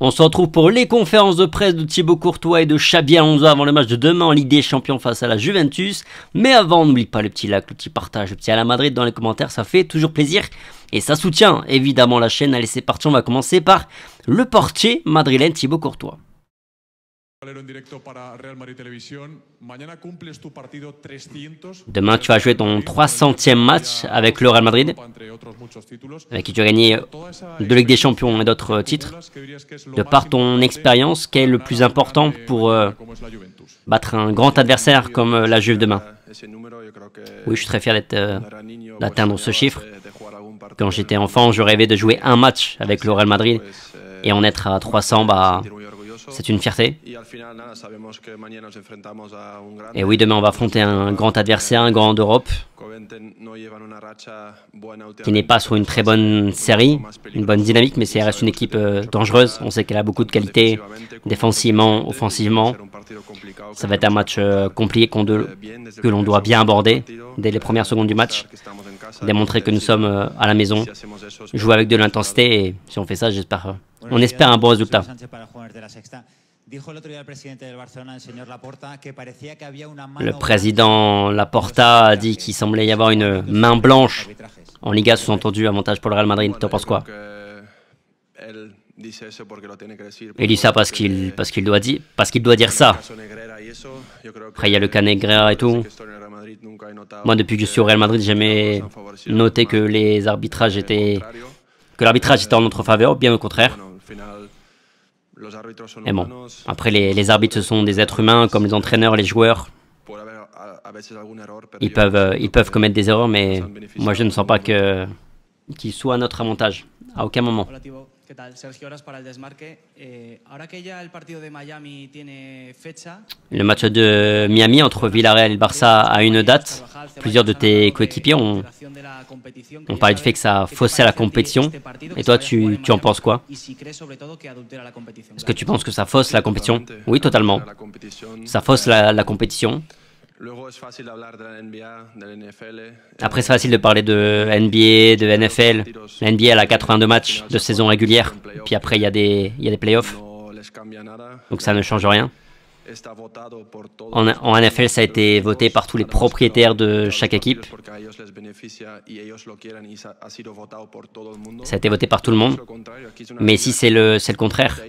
On se retrouve pour les conférences de presse de Thibaut Courtois et de Xabi Alonso avant le match de demain en Ligue des Champions face à la Juventus. Mais avant, n'oublie pas le petit like, le petit partage, le petit à la Madrid dans les commentaires, ça fait toujours plaisir. Et ça soutient évidemment la chaîne. Allez, c'est parti, on va commencer par le portier madrilène Thibaut Courtois. Demain, tu vas jouer ton 300e match avec le Real Madrid, avec qui tu as gagné de Ligue des Champions et d'autres titres. De par ton expérience, quel est le plus important pour battre un grand adversaire comme la Juve demain? Oui, je suis très fier d'atteindre ce chiffre. Quand j'étais enfant, je rêvais de jouer un match avec le Real Madrid et en être à 300, c'est une fierté. Et oui, demain on va affronter un grand adversaire, un grand d'Europe, qui n'est pas sur une très bonne série, une bonne dynamique, mais ça reste une équipe dangereuse. On sait qu'elle a beaucoup de qualités, défensivement, offensivement. Ça va être un match compliqué que l'on doit bien aborder dès les premières secondes du match. Démontrer que nous sommes à la maison, jouer avec de l'intensité, et si on fait ça, on espère un bon résultat. Le président Laporta a dit qu'il semblait y avoir une main blanche en Liga, sous-entendu avantage pour le Real Madrid. Tu en penses quoi? Il dit ça parce qu'il doit dire ça. Après, il y a le cas Negreira et tout. Moi, depuis que je suis au Real Madrid, j'ai jamais noté que l'arbitrage était en notre faveur, bien au contraire. Mais bon, après, les arbitres, ce sont des êtres humains, comme les entraîneurs, les joueurs. Ils peuvent commettre des erreurs, mais moi, je ne sens pas qu'ils soient à notre avantage, à aucun moment. Le match de Miami entre Villarreal et le Barça a une date. Plusieurs de tes coéquipiers ont parlé du fait que ça faussait la compétition. Et toi, tu en penses quoi? Est-ce que tu penses que ça fausse la compétition? Oui, totalement. Ça fausse la compétition. Après, c'est facile de parler de NBA, de NFL. La NBA, elle a 82 matchs de saison régulière. Puis après, il y a des playoffs. Donc ça ne change rien. En NFL, ça a été voté par tous les propriétaires de chaque équipe. Ça a été voté par tout le monde. Mais ici, c'est le contraire.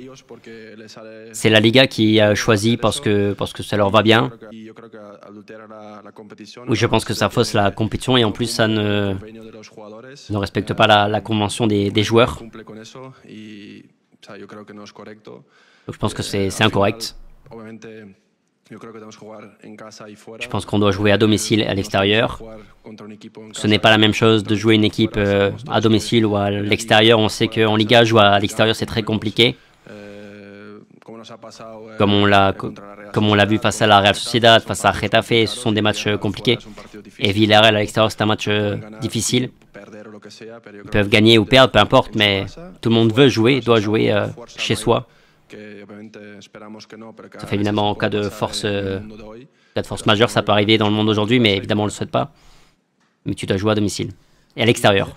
C'est la Liga qui a choisi parce que ça leur va bien. Oui, je pense que ça fausse la compétition et en plus, ça ne respecte pas la convention des joueurs. Donc je pense que c'est incorrect. Je pense qu'on doit jouer à domicile et à l'extérieur. Ce n'est pas la même chose de jouer une équipe à domicile ou à l'extérieur. On sait qu'en Liga, jouer à l'extérieur, c'est très compliqué. Comme on l'a vu face à la Real Sociedad, face à Getafe, ce sont des matchs compliqués. Et Villarreal à l'extérieur, c'est un match difficile. Ils peuvent gagner ou perdre, peu importe, mais tout le monde doit jouer chez soi. Ça fait évidemment en cas de force majeure, ça peut arriver dans le monde aujourd'hui, mais évidemment on ne le souhaite pas. Mais tu dois jouer à domicile et à l'extérieur.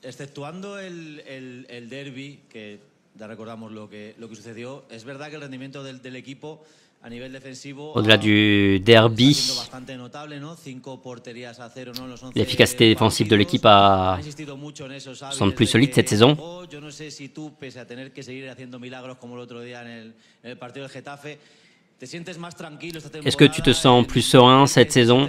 Exceptuando el derbi, que ya recordamos lo que sucedió, es verdad que el rendimiento del equipo a nivel defensivo au-delà du derby, l'efficacité défensive de l'équipe semble plus solide cette saison. Est-ce que tu te sens plus serein cette saison?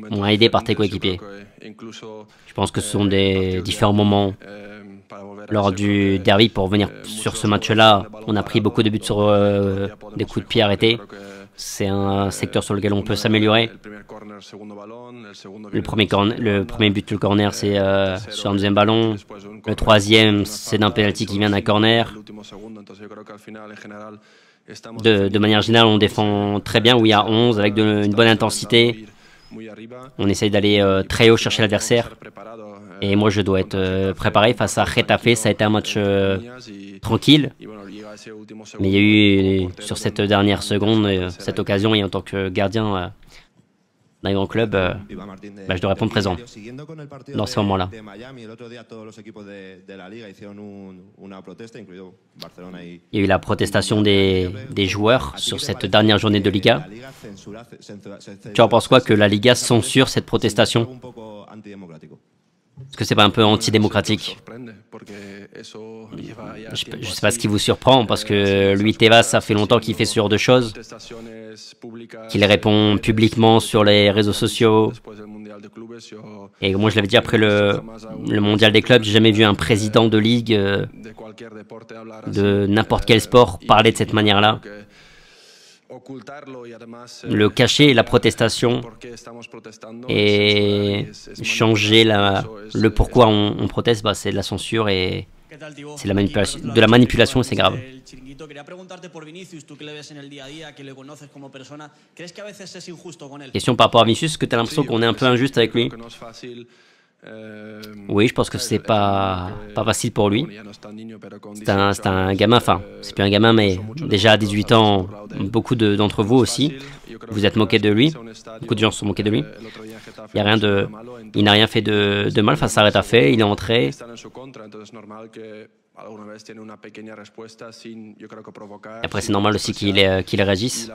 On a aidé par tes coéquipiers. Je pense que ce sont des différents moments lors du derby pour revenir sur ce match-là. On a pris beaucoup de buts sur des coups de pied arrêtés. C'est un secteur sur lequel on peut s'améliorer. Le premier but de corner, c'est sur un deuxième ballon. Le troisième, c'est d'un penalty qui vient d'un corner. De manière générale, on défend très bien, oui, à 11, avec une bonne intensité. On essaye d'aller très haut chercher l'adversaire. Et moi, je dois être préparé face à Getafe. Ça a été un match tranquille. Mais il y a eu, sur cette dernière seconde, cette occasion. Et en tant que gardien, d'un grand club, je dois répondre présent dans ce moment-là. Il y a eu la protestation des joueurs sur cette dernière journée de Liga. Tu en penses quoi que la Liga censure cette protestation? Est-ce que c'est pas un peu antidémocratique? Je ne sais pas ce qui vous surprend, parce que lui, Tebas, ça fait longtemps qu'il fait ce genre de choses, qu'il répond publiquement sur les réseaux sociaux. Et moi, je l'avais dit après le mondial des clubs, j'ai jamais vu un président de ligue de n'importe quel sport parler de cette manière-là. Le cacher, la protestation, et changer le pourquoi on proteste, c'est de la censure et c'est de la manipulation et c'est grave. Question par rapport à Vinicius, est-ce que tu as l'impression qu'on est un peu injuste avec lui? Oui, je pense que c'est pas facile pour lui. C'est un gamin, enfin, c'est plus un gamin, mais déjà à 18 ans, beaucoup d'entre vous aussi, vous êtes moqués de lui. Beaucoup de gens se sont moqués de lui. Il n'a rien fait de mal face à Retafe, il est entré. Après, c'est normal aussi qu'il réagisse.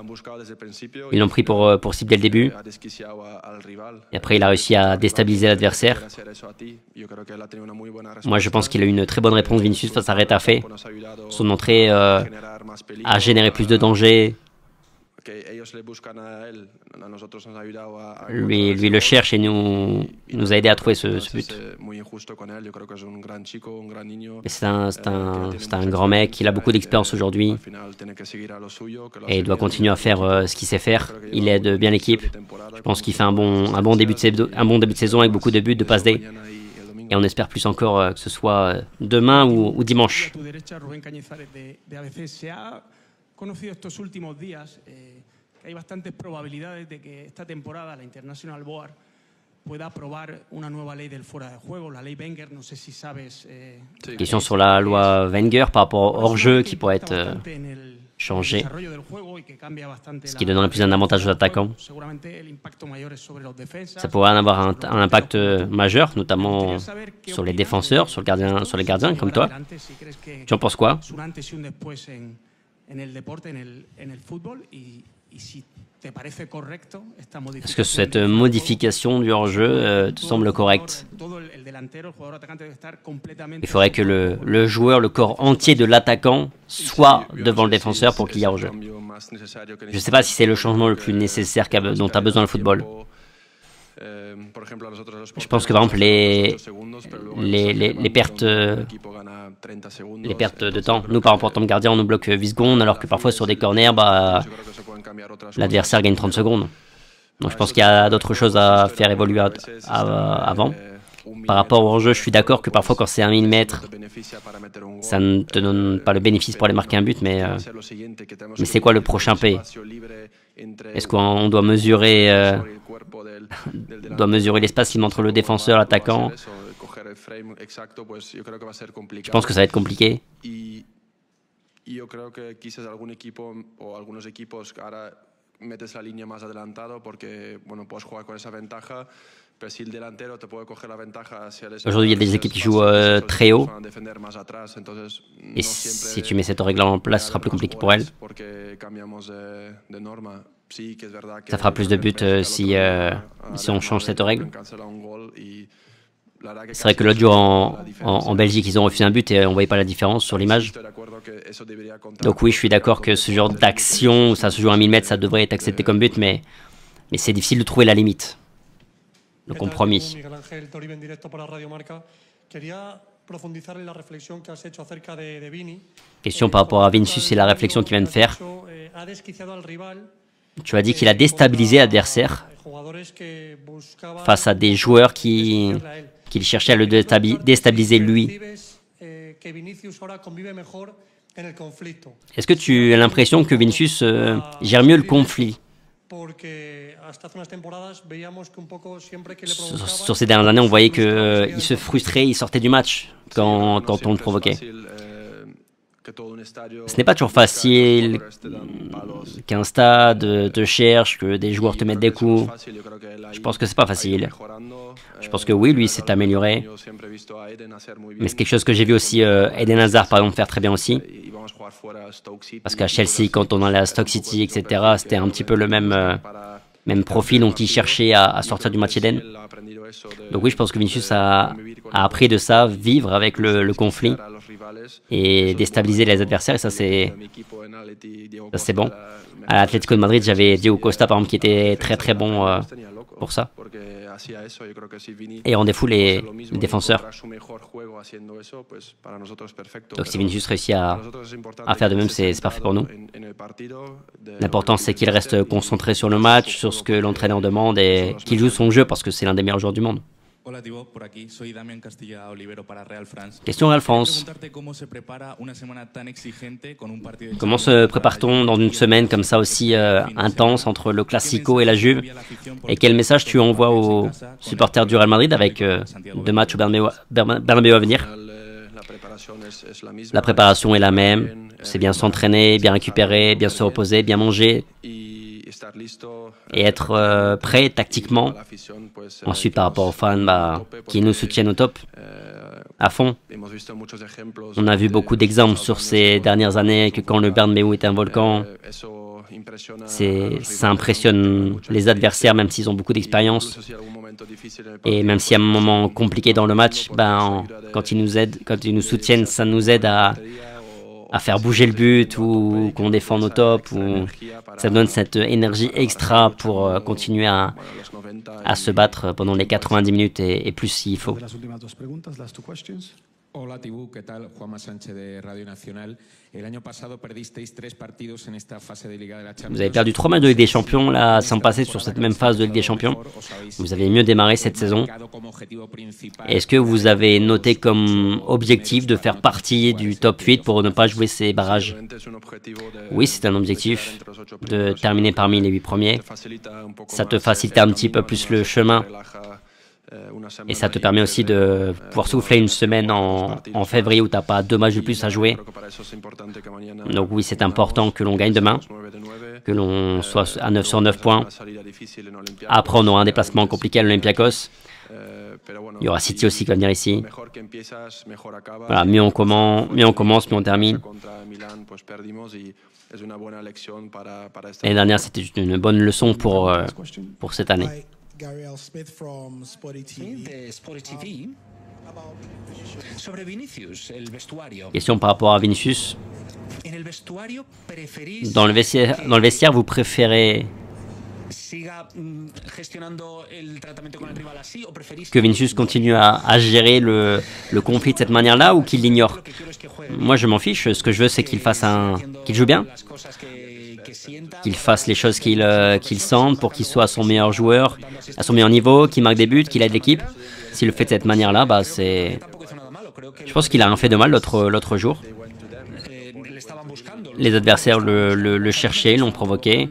Ils l'ont pris pour cible dès le début. Et après, il a réussi à déstabiliser l'adversaire. Moi, je pense qu'il a eu une très bonne réponse, Vinicius, face à Retafe. Son entrée a généré plus de danger. Lui le cherche et nous a aidé à trouver ce but. C'est un grand mec, il a beaucoup d'expérience aujourd'hui et il doit continuer à faire ce qu'il sait faire. Il aide bien l'équipe. Je pense qu'il fait un bon début de saison avec beaucoup de buts, de passes D. Et on espère plus encore que ce soit demain ou dimanche. Conocido estos últimos días que hay bastantes probabilidades de que esta temporada la International Board pueda aprobar una nueva ley del fuera de juego, la ley Wenger, no sé si sabes. Question sur la loi Wenger par rapport au hors-jeu qui pourrait être changé, ce qui donnerait plus un avantage aux attaquants. Ça pourrait en avoir un impact majeur, notamment sur les défenseurs, sur les gardiens comme toi. Tu en penses quoi? Est-ce que cette modification du hors-jeu te semble correcte? Il faudrait que le joueur, le corps entier de l'attaquant soit devant le défenseur pour qu'il y ait hors-jeu. Je ne sais pas si c'est le changement le plus nécessaire dont a besoin le football. Je pense que par exemple les pertes de temps. Nous par exemple en tant que gardien on nous bloque 8 secondes alors que parfois sur des corners l'adversaire gagne 30 secondes. Donc je pense qu'il y a d'autres choses à faire évoluer avant. Par rapport au jeu, je suis d'accord que parfois quand c'est 1 millimètre, ça ne te donne pas le bénéfice pour aller marquer un but, mais c'est quoi le prochain P? Est-ce qu'on doit mesurer l'espace entre le défenseur et l'attaquant? Je pense que ça va être compliqué. Aujourd'hui, il y a des équipes qui jouent très haut. Et si tu mets cette règle en place, ce sera plus compliqué pour elles. Ça fera plus de buts si on change cette règle. C'est vrai que l'autre jour en Belgique, ils ont refusé un but et on ne voyait pas la différence sur l'image. Donc oui, je suis d'accord que ce genre d'action où ça se joue à 1 millimètre, ça devrait être accepté comme but, mais c'est difficile de trouver la limite. Le compromis. Question par rapport à Vinicius et la réflexion qu'il vient de faire. Tu as dit qu'il a déstabilisé l'adversaire face à des joueurs qu'il cherchait à le déstabiliser lui. Est-ce que tu as l'impression que Vinicius gère mieux le conflit? Sur ces dernières années, on voyait qu'il se frustrait, il sortait du match quand on le provoquait. Ce n'est pas toujours facile qu'un stade te cherche, que des joueurs te mettent des coups. Je pense que c'est pas facile. Je pense que oui, lui s'est amélioré. Mais c'est quelque chose que j'ai vu aussi Eden Hazard, par exemple, faire très bien aussi. Parce qu'à Chelsea, quand on allait à Stoke City, etc., c'était un petit peu le même profil, donc il cherchait à sortir du match Eden. Donc oui, je pense que Vinicius a appris de ça, vivre avec le conflit et déstabiliser les adversaires, et ça c'est bon. À l'Atlético de Madrid, j'avais Diego Costa, par exemple, qui était très très bon pour ça. Et on défoule les défenseurs. Donc si Vinicius réussit à faire de même, c'est parfait pour nous. L'important, c'est qu'il reste concentré sur le match, sur ce que l'entraîneur demande, et qu'il joue son jeu, parce que c'est l'un des meilleurs joueurs du monde. Question Real France. Comment se prépare-t-on dans une semaine comme ça aussi intense entre le Classico et la Juve? Et quel message tu envoies aux supporters du Real Madrid avec 2 matchs au Bernabéu à venir? La préparation est la même. C'est bien s'entraîner, bien récupérer, bien se reposer, bien manger. Et être prêt tactiquement. Ensuite, par rapport aux fans qui nous soutiennent au top, à fond. On a vu beaucoup d'exemples sur ces dernières années que quand le Bernabéu est un volcan, ça impressionne les adversaires, même s'ils ont beaucoup d'expérience. Et même s'il y a un moment compliqué dans le match, quand ils nous aident, quand ils nous soutiennent, ça nous aide à faire bouger le but ou qu'on défende au top. Ou ça donne cette énergie extra pour continuer à se battre pendant les 90 minutes et plus s'il faut. Hola Tibú, ¿qué tal? Juanma Sánchez de Radio Nacional. El año pasado perdisteis 3 partidos en esta fase de Liga de la Champions. Vous avez perdu 3 matchs de Ligue des Champions, là, sans passer sur cette même phase de Ligue des Champions. Vous avez mieux démarré cette saison. Est-ce que vous avez noté comme objectif de faire partie du top 8 pour ne pas jouer ces barrages? Oui, c'est un objectif de terminer parmi les 8 premiers. Ça te facilite un petit peu plus le chemin. Et ça te permet aussi de pouvoir souffler une semaine en février où tu n'as pas 2 matchs de plus à jouer. Donc oui, c'est important que l'on gagne demain, que l'on soit à 9 sur 9 points. Après, on aura un déplacement compliqué à l'Olympiakos. Il y aura City aussi qui va venir ici. Voilà, mieux on commence, mieux on termine. L'année dernière, c'était une bonne leçon pour cette année. Gabriel Smith from Spotty TV. Sobre Vinicius, el vestuario. Question par rapport à Vinicius. Dans le vestiaire, vous préférez que Vinicius continue à gérer le conflit de cette manière-là ou qu'il l'ignore? Moi, je m'en fiche. Ce que je veux, c'est qu'il joue bien, qu'il fasse les choses qu'il sente pour qu'il soit son meilleur joueur, à son meilleur niveau, qu'il marque des buts, qu'il aide l'équipe. S'il le fait de cette manière-là, je pense qu'il a rien fait de mal l'autre jour. Les adversaires le cherchaient, l'ont provoqué.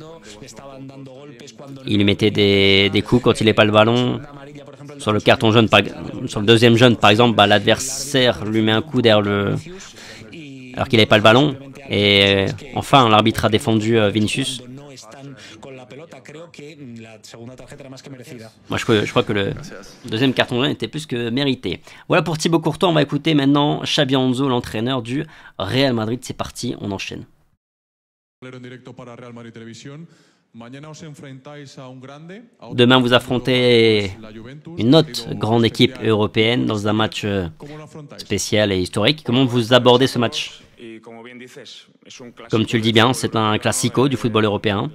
Il lui mettait des coups quand il n'avait pas le ballon. Sur le carton jaune, sur le deuxième jaune, par exemple, l'adversaire lui met un coup derrière alors qu'il n'avait pas le ballon. Et enfin, l'arbitre a défendu Vinicius. Moi, je crois que le deuxième carton jaune était plus que mérité. Voilà pour Thibaut Courtois. On va écouter maintenant Xabi Alonso, l'entraîneur du Real Madrid. C'est parti, on enchaîne. Demain, vous affrontez une autre grande équipe européenne dans un match spécial et historique. Comment vous abordez ce match? Comme tu le dis bien, c'est un classico du football européen.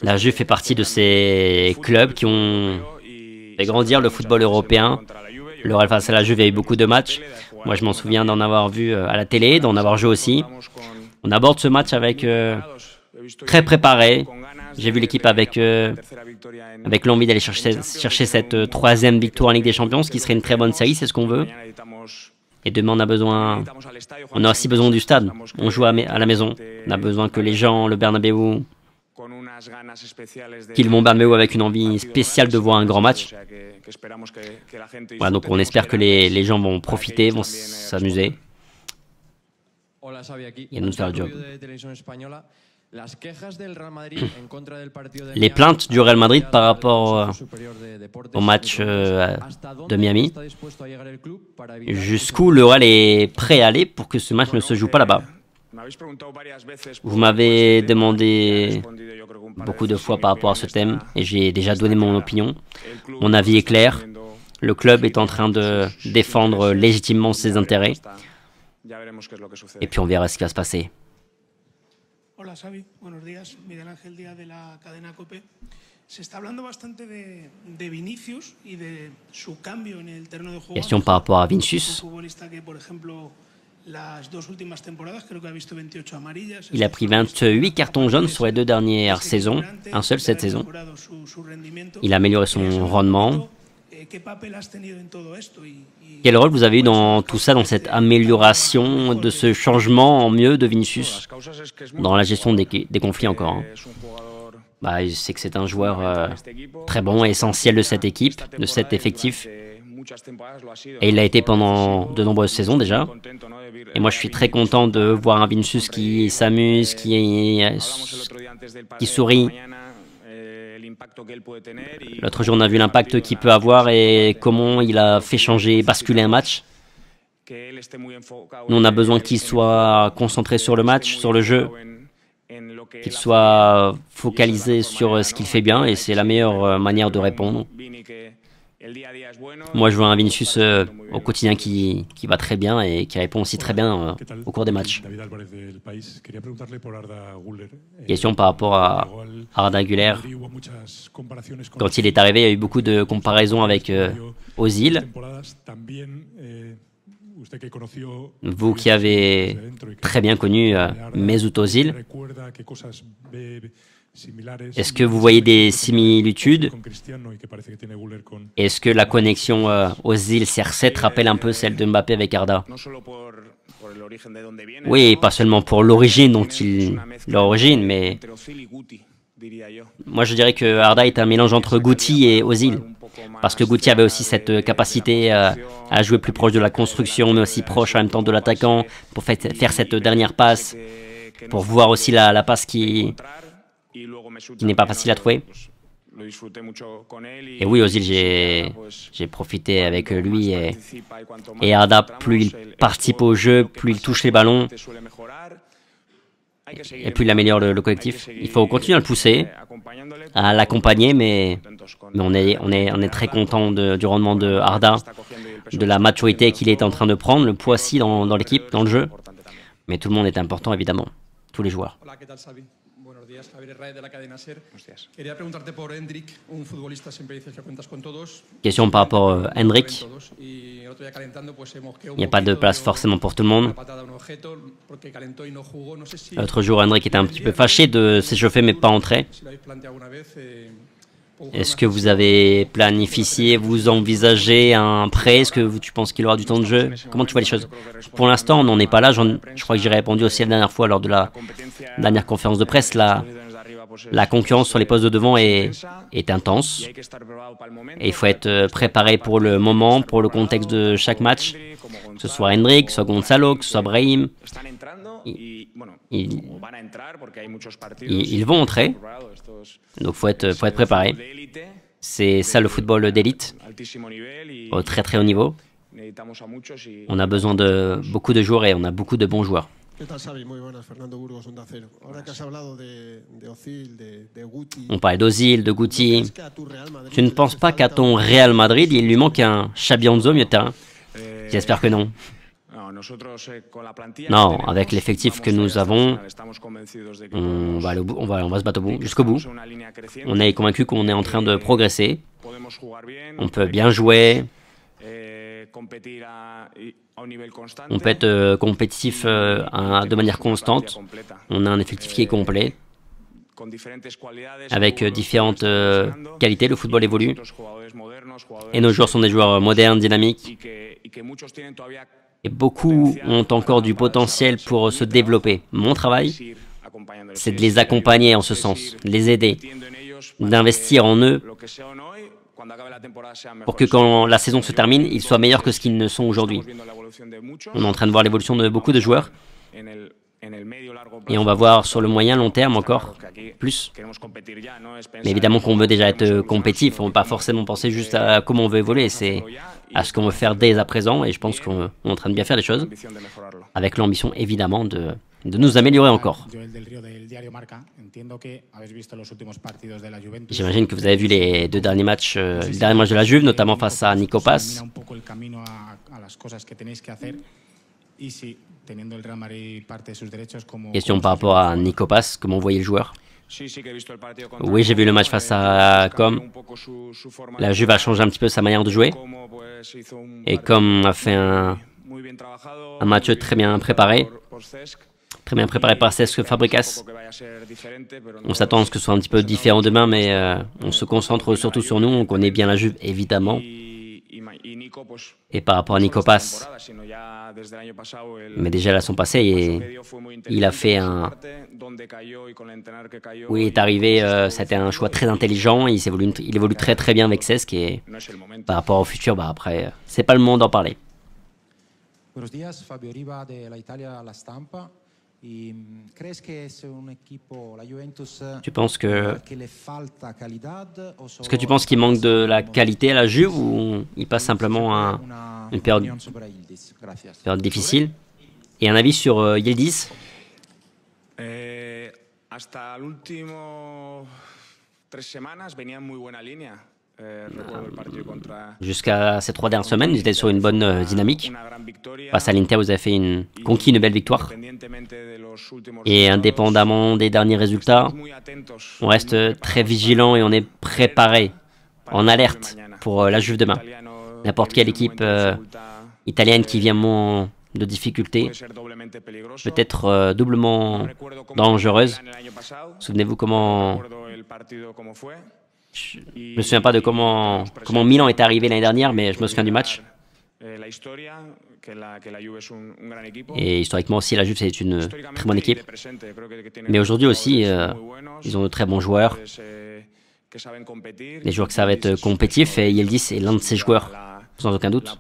La Juve fait partie de ces clubs qui ont fait grandir le football européen. Le Real face à la Juve, il y a eu beaucoup de matchs. Moi, je m'en souviens d'en avoir vu à la télé, d'en avoir joué aussi. On aborde ce match avec très préparé. J'ai vu l'équipe avec l'envie d'aller chercher cette 3e victoire en Ligue des Champions, ce qui serait une très bonne série, c'est ce qu'on veut. Et demain, on a aussi besoin du stade. On joue à la maison. On a besoin que les gens, le Bernabéu, qu'ils vont au Bernabéu avec une envie spéciale de voir un grand match. Voilà, donc on espère que les gens vont profiter, vont s'amuser. nous faire le job. Les plaintes du Real Madrid par rapport au match de Miami, jusqu'où le Real est prêt à aller pour que ce match ne se joue pas là-bas. Vous m'avez demandé beaucoup de fois par rapport à ce thème et j'ai déjà donné mon opinion. Mon avis est clair. Le club est en train de défendre légitimement ses intérêts. Et puis on verra ce qui va se passer. Hola Xavi, buenos días. Miguel Ángel Díaz de la cadena COPE. Se está hablando bastante de Vinicius y de su cambio en el terreno de juego. Question par rapport à Vinicius. Il a pris 28 cartons jaunes sur les 2 dernières saisons, un seul cette saison. Il a amélioré son rendement. Quel rôle vous avez eu dans tout ça, dans cette amélioration, de ce changement en mieux de Vinicius, dans la gestion des conflits encore je sais que c'est un joueur très bon et essentiel de cette équipe, de cet effectif. Et il l'a été pendant de nombreuses saisons déjà. Et moi je suis très content de voir un Vinicius qui s'amuse, qui sourit. L'autre jour, on a vu l'impact qu'il peut avoir et comment il a fait changer, basculer un match. Nous, on a besoin qu'il soit concentré sur le match, sur le jeu, qu'il soit focalisé sur ce qu'il fait bien et c'est la meilleure manière de répondre. Moi, je vois un Vinicius au quotidien qui va très bien et qui répond aussi très bien au cours des matchs. Question par rapport à Arda Güler. Quand il est arrivé, il y a eu beaucoup de comparaisons avec Ozil. Vous qui avez très bien connu Mesut Ozil, est-ce que vous voyez des similitudes? Est-ce que la connexion Ozil-CR7 rappelle un peu celle de Mbappé avec Arda? Oui, pas seulement pour l'origine mais moi je dirais que Arda est un mélange entre Guti et Ozil. Parce que Guti avait aussi cette capacité à jouer plus proche de la construction, mais aussi proche en même temps de l'attaquant, pour faire cette dernière passe, pour voir aussi la passe qui n'est pas facile à trouver. Et oui, Ozil, j'ai profité avec lui. Et Arda, plus il participe au jeu, plus il touche les ballons, et plus il améliore le collectif. Il faut continuer à le pousser, à l'accompagner, mais on est très content du rendement de Arda, de la maturité qu'il est en train de prendre, le poids aussi dans l'équipe, dans le jeu. Mais tout le monde est important, évidemment, tous les joueurs. Question par rapport à Hendrik. Il n'y a pas de place forcément pour tout le monde. L'autre jour, Hendrik était un petit peu fâché de s'échauffer mais pas entrer. Est-ce que vous avez planifié, vous envisagez un prêt? Est-ce que tu penses qu'il aura du temps de jeu? Comment tu vois les choses? Pour l'instant, on n'en est pas là. Je crois que j'ai répondu aussi la dernière fois lors de la dernière conférence de presse. La concurrence sur les postes de devant est intense. Et il faut être préparé pour le moment, pour le contexte de chaque match. Que ce soit Hendrik, que ce soit Gonzalo, que ce soit Brahim. Ils vont entrer. Donc faut être préparé. C'est ça le football d'élite, au très très haut niveau. On a besoin de beaucoup de joueurs et on a beaucoup de bons joueurs. On parlait d'Ozil, de Guti. Tu ne penses pas qu'à ton Real Madrid, il lui manque un Xabi Alonso au milieu de terrain? J'espère que non. Non, avec l'effectif que nous avons, on va se battre jusqu'au bout. On est convaincu qu'on est en train de progresser. On peut bien jouer. On peut être compétitif de manière constante. On a un effectif qui est complet. Avec différentes qualités, le football évolue. Et nos joueurs sont des joueurs modernes, dynamiques. Et beaucoup ont encore du potentiel pour se développer. Mon travail, c'est de les accompagner en ce sens, de les aider, d'investir en eux pour que quand la saison se termine, ils soient meilleurs que ce qu'ils ne sont aujourd'hui. On est en train de voir l'évolution de beaucoup de joueurs Et on va voir sur le moyen long terme encore plus. Mais évidemment qu'on veut déjà être compétitif, on ne veut pas forcément penser juste à comment on veut évoluer, c'est à ce qu'on veut faire dès à présent, et je pense qu'on est en train de bien faire les choses, avec l'ambition évidemment de nous améliorer encore. J'imagine que vous avez vu les deux derniers matchs, les derniers matchs de la Juve, notamment face à Nicopas. Question par rapport à Nicopas, comment vous voyez le joueur? Oui, j'ai vu le match face à Com. La Juve a changé un petit peu sa manière de jouer. Et Com a fait un match très bien préparé. Très bien préparé par Cesc Fabregas. On s'attend à ce que ce soit un petit peu différent demain, mais on se concentre surtout sur nous. On connaît bien la Juve, évidemment. Et par rapport à Nicopas, mais déjà la saison passée, il a fait un... Oui, il est arrivé, c'était un choix très intelligent, il évolue très très bien avec Cesc, et par rapport au futur, bah après, c'est pas le moment d'en parler. Buenos días, Fabio Riva de la Italia, La Stampa. Tu penses que... Est-ce que tu penses qu'il manque de la qualité à la Juve ou il passe simplement une période difficile? Et un avis sur Yildiz? Hasta l'ultimo 3 semanas venía en muy buena línea. Jusqu'à ces 3 dernières semaines, ils étaient sur une bonne dynamique. Face à l'Inter, vous avez fait conquis une belle victoire. Et indépendamment des derniers résultats, on reste très vigilant et on est préparé, en alerte pour la Juve demain. N'importe quelle équipe italienne qui vient moins de difficultés peut être doublement dangereuse. Souvenez-vous comment... Je me souviens pas de comment Milan est arrivé l'année dernière, mais je me souviens du match. Et historiquement aussi, la Juve c'est une très bonne équipe. Mais aujourd'hui aussi, ils ont de très bons joueurs. Des joueurs qui savent être compétitifs, et Yildiz est l'un de ces joueurs, sans aucun doute.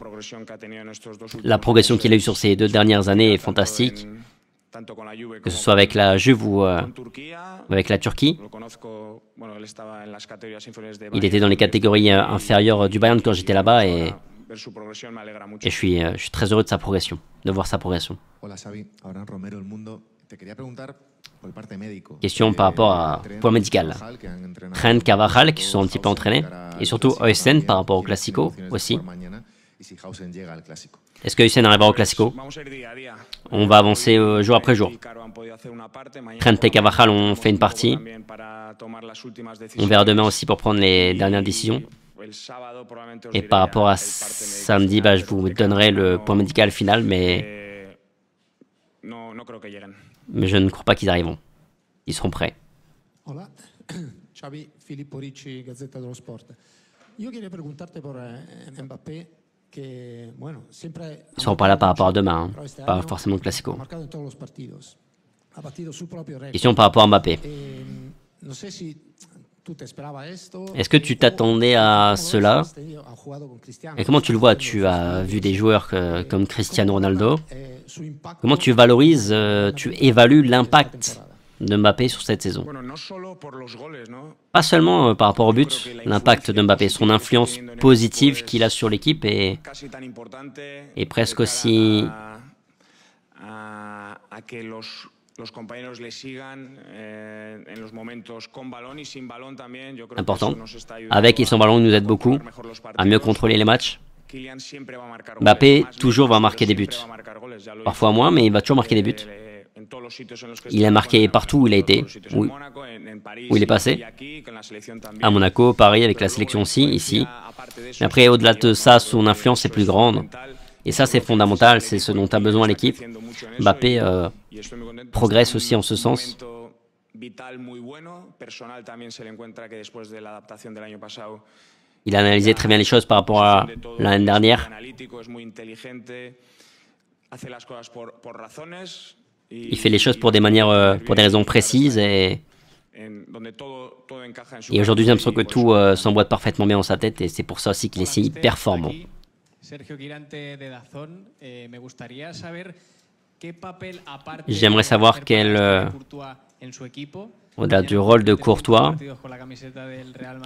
La progression qu'il a eue sur ces 2 dernières années est fantastique. Que ce soit avec la Juve ou avec la Turquie. Il était dans les catégories inférieures du Bayern quand j'étais là-bas, et je suis très heureux de sa progression, de voir sa progression. Question par rapport à point médical. Trent, Carvajal qui se sont un petit peu entraînés, et surtout Oysen par rapport au Classico aussi. Est-ce que Oysen arrivera au Classico? On va avancer jour après jour. Trent et Carvajal ont fait une partie. On verra demain aussi pour prendre les dernières décisions. Et par rapport à samedi, bah, je vous donnerai le point médical final, mais je ne crois pas qu'ils arriveront. Ils seront prêts. Hola, Xavi, Filippo Ricci, Gazzetta dello Sport. Io queria preguntarti por Mbappé. Ils ne seront pas là par rapport à demain, hein. Pas forcément le Classico. Question par rapport à Mbappé. Est-ce que tu t'attendais à cela? Et comment tu le vois? Tu as vu des joueurs comme Cristiano Ronaldo. Comment tu valorises, tu évalues l'impact de Mbappé sur cette saison? Pas seulement par rapport au but, l'impact de Mbappé, son influence positive qu'il a sur l'équipe est presque aussi importante. Avec et sans ballon, il nous aide beaucoup à mieux contrôler les matchs. Mbappé toujours va marquer des buts. Parfois moins, mais il va toujours marquer des buts. Il a marqué partout où il a été, où il est passé, à Monaco, Paris, avec la sélection aussi, ici. Mais après, au-delà de ça, son influence est plus grande. Et ça, c'est fondamental, c'est ce dont a besoin l'équipe. Mbappé progresse aussi en ce sens. Il a analysé très bien les choses par rapport à l'année dernière. Il fait les choses pour des manières, pour des raisons précises, et aujourd'hui j'ai l'impression que tout s'emboîte parfaitement bien dans sa tête, et c'est pour ça aussi qu'il est si performant. Sergio Guirante de Dazón, me gustaría saber J'aimerais savoir au-delà du rôle de Courtois,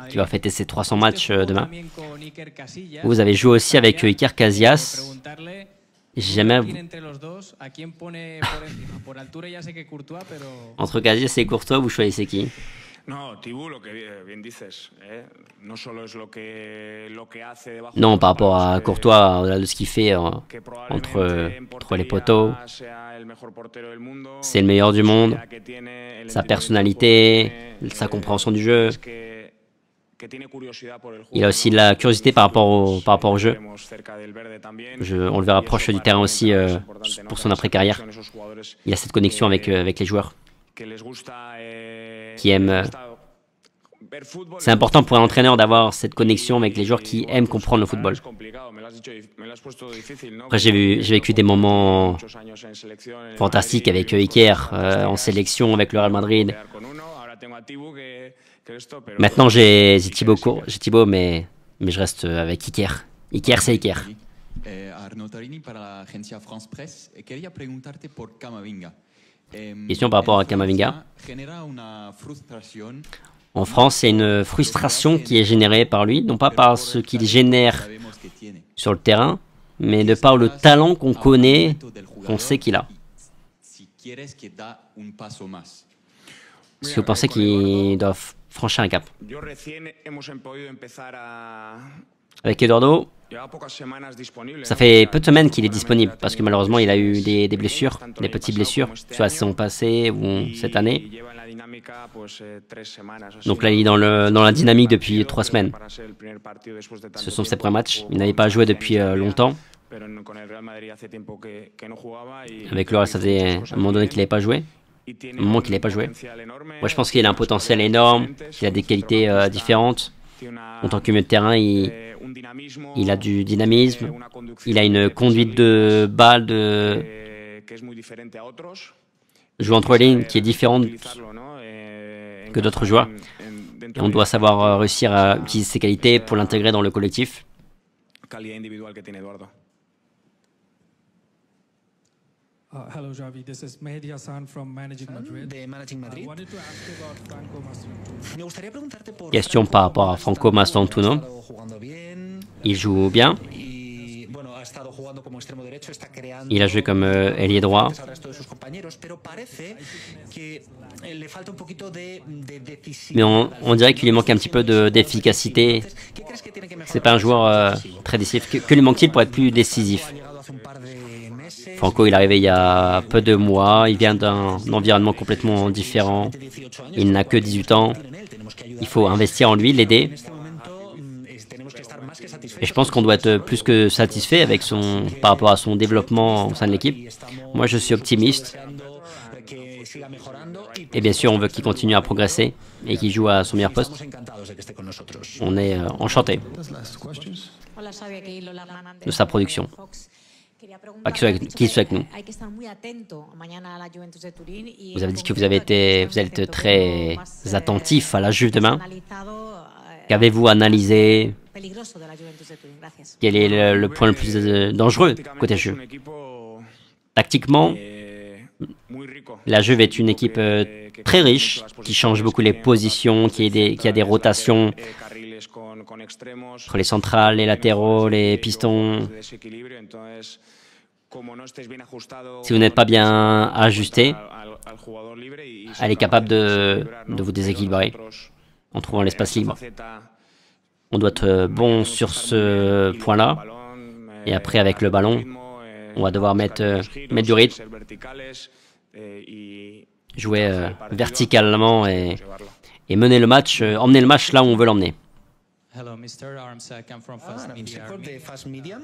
qui va fêter ses 300 matchs demain, vous avez joué aussi avec Iker Casillas. Jamais entre Casillas et Courtois, vous choisissez qui? Non, par rapport à Courtois, au-delà de ce qu'il fait entre les poteaux, c'est le meilleur du monde, sa personnalité, sa compréhension du jeu. Il a aussi de la curiosité par rapport au jeu. On le verra proche du terrain aussi pour son après-carrière. Il a cette connexion avec les joueurs qui aiment. C'est important pour un entraîneur d'avoir cette connexion avec les joueurs qui aiment comprendre le football. Après, j'ai vécu des moments fantastiques avec Iker en sélection avec le Real Madrid. Maintenant, j'ai Thibaut, mais je reste avec Iker. Iker, c'est Iker. Question par rapport à Camavinga. En France, c'est une frustration qui est générée par lui, non pas par ce qu'il génère sur le terrain, mais de par le talent qu'on connaît, qu'on sait qu'il a. Est-ce que vous pensez qu'il doit franchir un cap? Avec Eduardo, ça fait peu de semaines qu'il est disponible, parce que malheureusement, il a eu des blessures, des petites blessures, soit la saison passée ou cette année. Donc là, il est dans la dynamique depuis 3 semaines. Ce sont ses premiers matchs. Il n'avait pas joué depuis longtemps. Avec le Real, ça faisait un moment donné qu'il n'avait pas joué. Un moment qu'il n'avait pas joué. Moi, je pense qu'il a un potentiel énorme, qu'il a des qualités différentes. En tant que milieu de terrain, il a du dynamisme, il a une conduite de balle, jouer entre les lignes qui est différente que d'autres joueurs. Et on doit savoir réussir à utiliser ses qualités pour l'intégrer dans le collectif. Hello, Javi. This is Mehdi Hassan from Managing Madrid. Question par rapport à Franco Mastantuono. Il joue bien. Il a joué comme ailier droit. Mais on dirait qu'il lui manque un petit peu d'efficacité. C'est pas un joueur très décisif. Que lui manque-t-il pour être plus décisif? Franco, il est arrivé il y a peu de mois. Il vient d'un environnement complètement différent. Il n'a que 18 ans. Il faut investir en lui, l'aider. Et je pense qu'on doit être plus que satisfait par rapport à son développement au sein de l'équipe. Moi, je suis optimiste. Et bien sûr, on veut qu'il continue à progresser et qu'il joue à son meilleur poste. On est enchanté de sa production. Qu'il soit avec nous. Vous avez dit que vous êtes très attentif à la Juve demain. Qu'avez-vous analysé? Quel est le point le plus dangereux côté Juve? Tactiquement, la Juve est une équipe très riche, qui change beaucoup les positions, qui a des rotations entre les centrales, les latéraux, les pistons. Si vous n'êtes pas bien ajusté, elle est capable de vous déséquilibrer en trouvant l'espace libre. On doit être bon sur ce point-là. Et après, avec le ballon, on va devoir mettre du rythme, jouer verticalement et mener le match, emmener le match là où on veut l'emmener. Hello, Mr. Armsack. I'm from Fast Media. De Fast Media.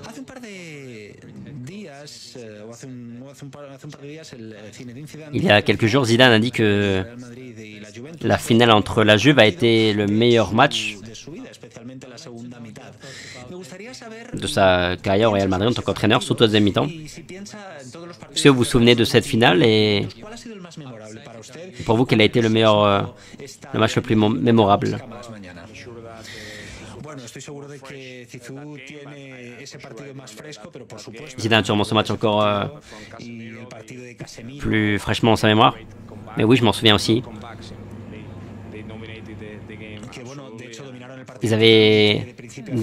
Hace un par de días, o hace un par de días, Zinedine Zidane. Il y a quelques jours, Zidane a dit que la finale entre la Juve a été le meilleur match de sa carrière au Real Madrid en tant qu'entraîneur, surtout à deuxième mi-temps. Est-ce que vous vous souvenez de cette finale et pour vous, quel a été le match le plus mémorable? Zidane sûrement ce match encore plus fraîchement en sa mémoire. Mais oui, je m'en souviens aussi. Ils avaient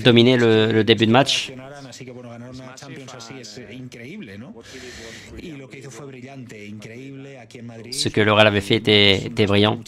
dominé le début de match. Ce que le Real avait fait était brillant.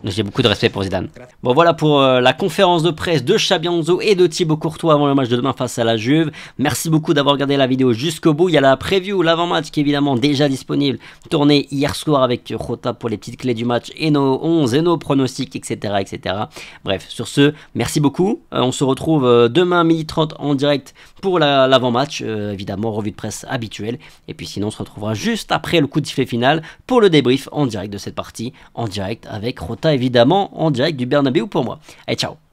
J'ai beaucoup de respect pour Zidane. Bon, voilà pour la conférence de presse de Xabi Alonso et de Thibaut Courtois avant le match de demain face à la Juve. Merci beaucoup d'avoir regardé la vidéo jusqu'au bout. Il y a la preview, l'avant-match qui est évidemment déjà disponible, tournée hier soir avec Jota pour les petites clés du match et nos 11 et nos pronostics, etc. etc. Bref, sur ce, merci beaucoup. On se retrouve demain 12h30 en direct pour l'avant-match, évidemment revue de presse habituelle. Et puis sinon, on se retrouvera juste après le coup de sifflet final pour le débrief en direct de cette partie, en direct avec Jota évidemment, en direct du Bernabéu pour moi. Allez, ciao!